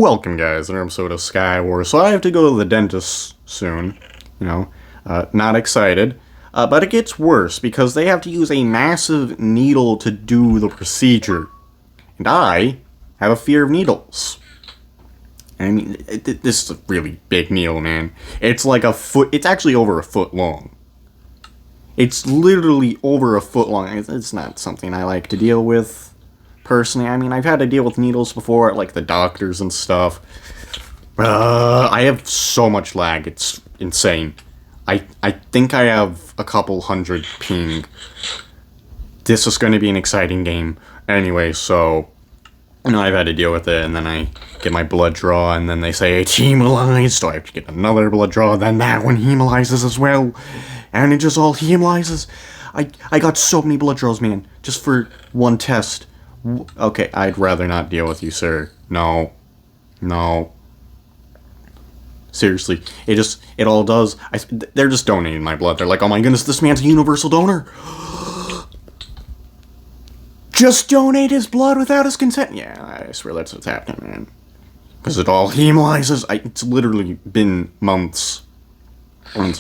Welcome, guys, to another episode of Skywars. So I have to go to the dentist soon. Not excited. But it gets worse because they have to use a massive needle to do the procedure. And I have a fear of needles. I mean, this is a really big needle, man. It's like a foot. It's actually over a foot long. It's literally over a foot long. It's not something I like to deal with, personally. I mean, I've had to deal with needles before at, like, the doctors and stuff. I have so much lag. It's insane. I think I have a couple hundred ping. This is going to be an exciting game. Anyway, so I've had to deal with it, and then I get my blood draw, and then they say it's hemolyzed, so I have to get another blood draw, then that one hemolyzes as well, and it just all hemolyzes. I got so many blood draws, man, just for one test. Okay, I'd rather not deal with you, sir. No. Seriously, it all does. They're just donating my blood. They're like, oh my goodness, this man's a universal donor. Just donate his blood without his consent. Yeah, I swear that's what's happening, man. Because it all hemolyzes. It's literally been months. I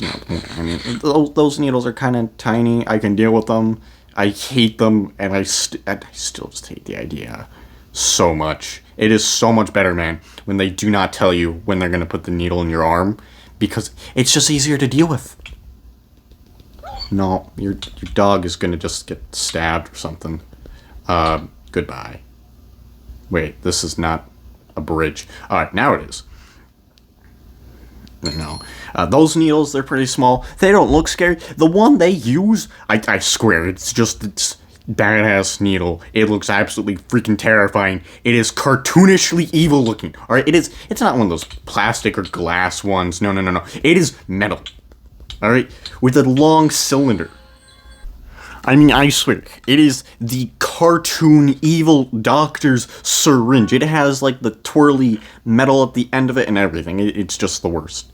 mean, those needles are kind of tiny. I can deal with them. I hate them, and I still just hate the idea so much. It is so much better, man, when they do not tell you when they're going to put the needle in your arm, because it's just easier to deal with. No, your dog is going to just get stabbed or something. Goodbye. Wait, this is not a bridge. Alright, now it is. No. Those needles, they're pretty small. They don't look scary. The one they use, I swear, it's badass needle. It looks absolutely freaking terrifying. It is cartoonishly evil looking. Alright, it's not one of those plastic or glass ones. No. It is metal. Alright? With a long cylinder. I mean, I swear, it is the cartoon evil doctor's syringe. It has, like, the twirly metal at the end of it and everything. It's just the worst.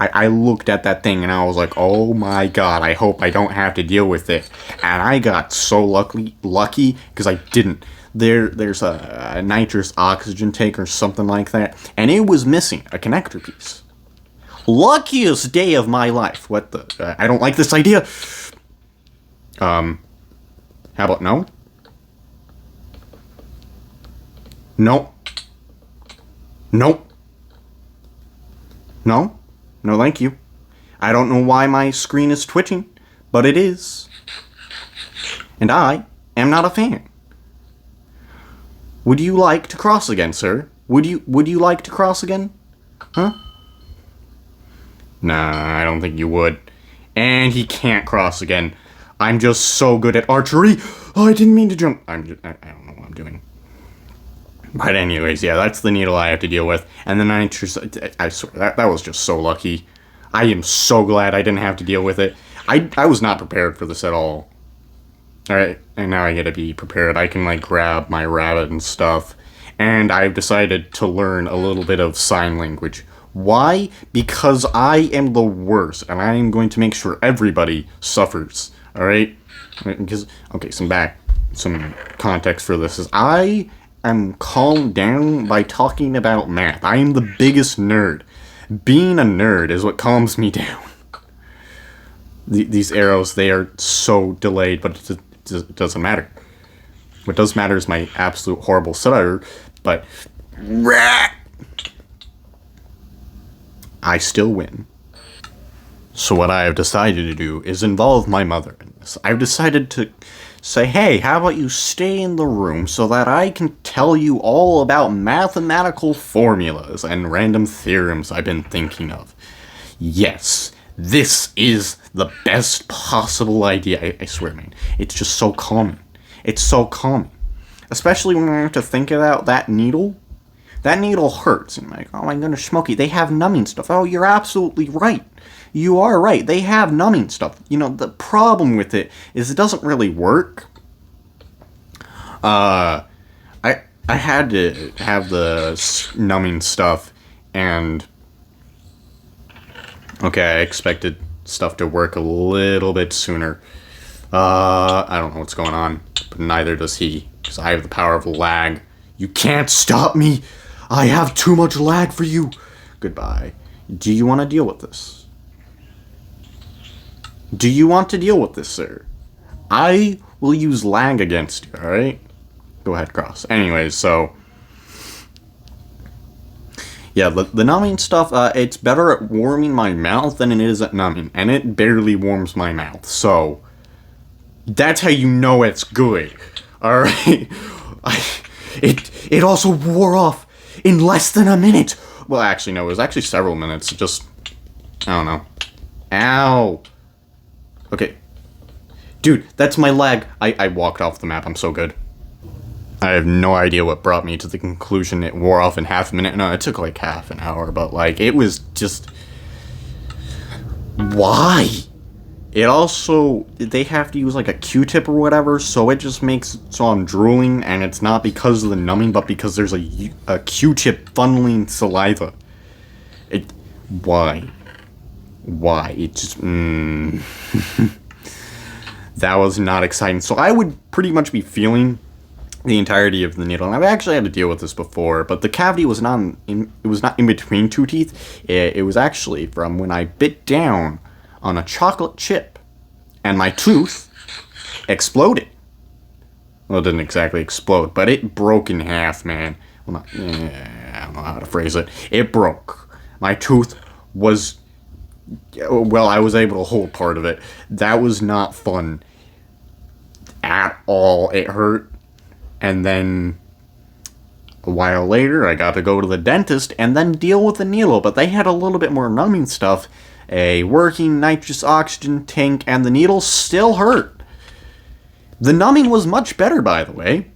I looked at that thing and I was like, oh my god, I hope I don't have to deal with it. And I got so lucky because I didn't. There's a nitrous oxygen tank or something like that, and it was missing a connector piece. Luckiest day of my life. What the? I don't like this idea. How about no? Nope. No, thank you. I don't know why my screen is twitching, but it is. And I am not a fan. Would you like to cross again, sir? Would you like to cross again? Huh? Nah, I don't think you would. And he can't cross again. I'm just so good at archery. Oh, I didn't mean to jump. I don't know what I'm doing. But anyways, yeah, that's the needle I have to deal with. And then I swear, that was just so lucky. I am so glad I didn't have to deal with it. I was not prepared for this at all. Alright, and now I gotta be prepared. I can, like, grab my rabbit and stuff. And I've decided to learn a little bit of sign language. Why? Because I am the worst, and I am going to make sure everybody suffers. Alright? Because, okay, some context for this is I am calmed down by talking about math. I am the biggest nerd. Being a nerd is what calms me down. These arrows, they are so delayed, but it doesn't matter. What does matter is my absolute horrible stutter, but I still win. So what I have decided to do is involve my mother in this. I've decided to say, hey, how about you stay in the room so that I can tell you all about mathematical formulas and random theorems I've been thinking of. Yes, this is the best possible idea. I swear, man. It's just so calming. It's so calming. Especially when I have to think about that needle. That needle hurts. And I'm like, oh my goodness, Smokey, they have numbing stuff. Oh, you're absolutely right. You are right. They have numbing stuff. You know, the problem with it is it doesn't really work. I had to have the numbing stuff, and okay, I expected stuff to work a little bit sooner. I don't know what's going on, but neither does he, because I have the power of lag. You can't stop me. I have too much lag for you. Goodbye. Do you want to deal with this? Do you want to deal with this, sir? I will use lag against you, alright? Go ahead, cross. Anyways, so... yeah, the numbing stuff, it's better at warming my mouth than it is at numbing. And it barely warms my mouth, so... that's how you know it's good. Alright? It also wore off in less than a minute. Well, actually, no, it was actually several minutes. Just... I don't know. Ow! Okay. Dude, that's my lag. I walked off the map. I'm so good. I have no idea what brought me to the conclusion it wore off in half a minute. No, it took like half an hour, but like, it was just... why? It also... they have to use like a Q-tip or whatever, so it just makes it so I'm drooling, and it's not because of the numbing, but because there's a Q-tip funneling saliva. Why? Why? It just... that was not exciting. So I would pretty much be feeling the entirety of the needle. And I've actually had to deal with this before, but the cavity was not in between two teeth. It was actually from when I bit down on a chocolate chip and my tooth exploded. Well, it didn't exactly explode, but it broke in half, man. Well, not, I don't know how to phrase it. It broke. My tooth was... well, I was able to hold part of it. That was not fun at all. It hurt. And then a while later, I got to go to the dentist and then deal with the needle. But they had a little bit more numbing stuff. A working nitrous oxygen tank, and the needle still hurt. The numbing was much better, by the way.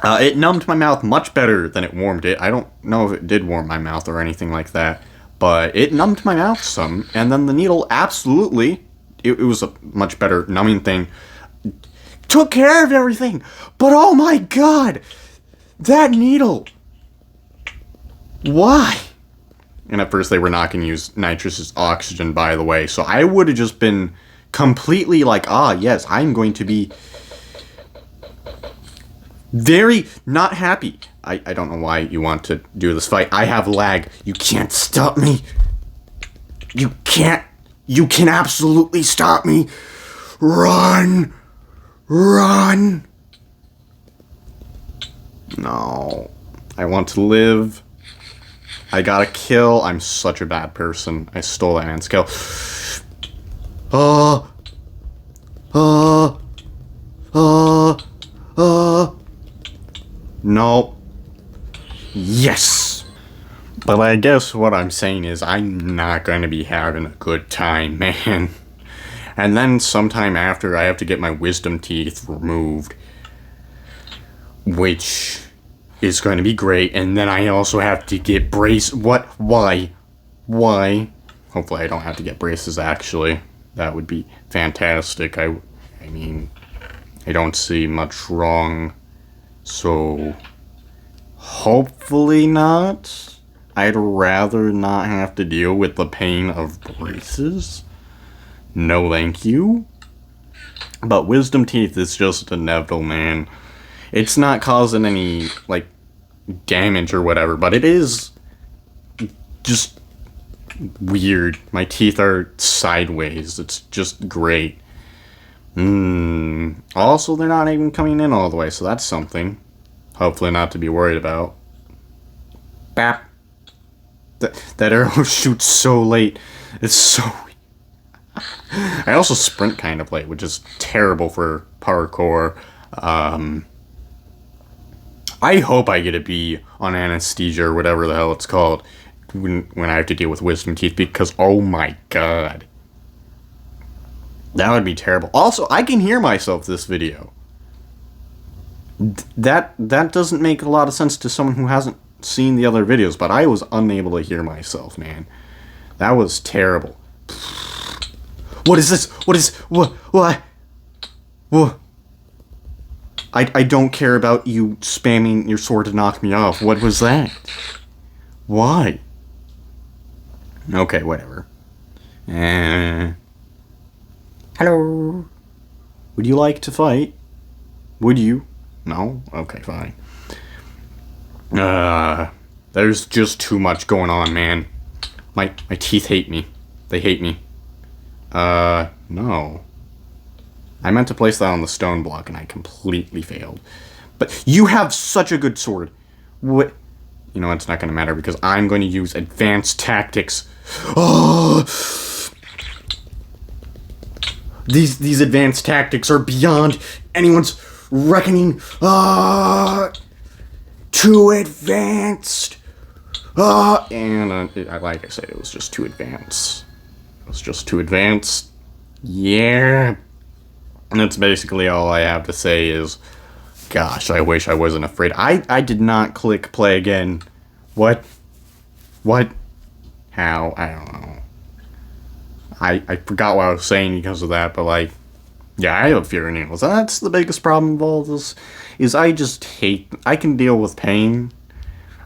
It numbed my mouth much better than it warmed it. I don't know if it did warm my mouth or anything like that. But it numbed my mouth some, and then the needle absolutely, it was a much better numbing thing, took care of everything. But oh my god, that needle, why? And at first they were not going to use nitrous oxygen, by the way, so I would have just been completely like, ah, yes, I'm going to be very not happy. I don't know why you want to do this fight. I have lag. You can't stop me. You can't. You can absolutely stop me. Run. Run. No. I want to live. I gotta kill. I'm such a bad person. I stole that man's kill. No. Yes! But I guess what I'm saying is I'm not going to be having a good time, man. And then sometime after I have to get my wisdom teeth removed, which is going to be great. And then I also have to get braces. What? Why? Why? Hopefully I don't have to get braces, actually. That would be fantastic. I mean, I don't see much wrong. So... hopefully not. I'd rather not have to deal with the pain of braces. No thank you. But wisdom teeth is just inevitable, man. It's not causing any, like, damage or whatever, but it is just weird. My teeth are sideways. It's just great. Also, they're not even coming in all the way, so that's something. Hopefully not to be worried about. Bap. That arrow shoots so late. It's so... I also sprint kind of late, which is terrible for parkour. I hope I get a B on anesthesia or whatever the hell it's called when I have to deal with wisdom teeth, because oh my god. That would be terrible. Also, I can hear myself this video. That doesn't make a lot of sense to someone who hasn't seen the other videos, but I was unable to hear myself, man. That was terrible. What is this? What is... What? What? I don't care about you spamming your sword to knock me off. What was that? Why? Okay, whatever. Hello. Would you like to fight? Would you? No? Okay, fine. There's just too much going on, man. My teeth hate me. They hate me. No. I meant to place that on the stone block and I completely failed. But you have such a good sword. What? You know, it's not going to matter because I'm going to use advanced tactics. Oh! These advanced tactics are beyond anyone's reckoning. Too advanced. And like I said, it was just too advanced. It was just too advanced. Yeah. And that's basically all I have to say is, gosh, I wish I wasn't afraid. I did not click play again. What? How? I don't know. I forgot what I was saying because of that, but like, yeah, I have fear of needles. That's the biggest problem of all this, is I just hate, I can deal with pain.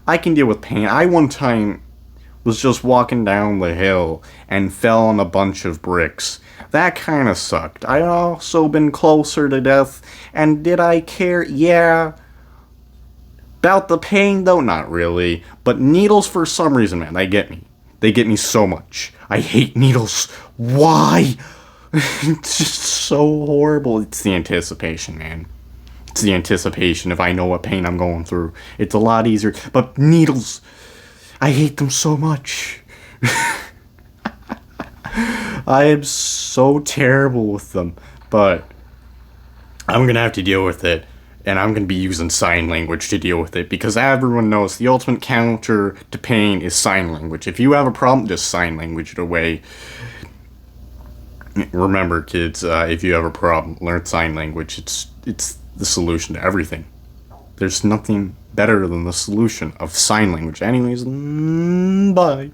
I one time was just walking down the hill and fell on a bunch of bricks. That kind of sucked. I also been closer to death, and did I care? Yeah. About the pain, though? Not really. But needles, for some reason, man, they get me. They get me so much. I hate needles. Why? It's just so horrible. It's the anticipation, man. It's the anticipation if I know what pain I'm going through. It's a lot easier. But needles, I hate them so much. I am so terrible with them. But I'm going to have to deal with it. And I'm going to be using sign language to deal with it. Because everyone knows the ultimate counter to pain is sign language. If you have a problem, just sign language it away. Remember, kids, if you have a problem, learn sign language. It's the solution to everything. There's nothing better than the solution of sign language. Anyways, bye.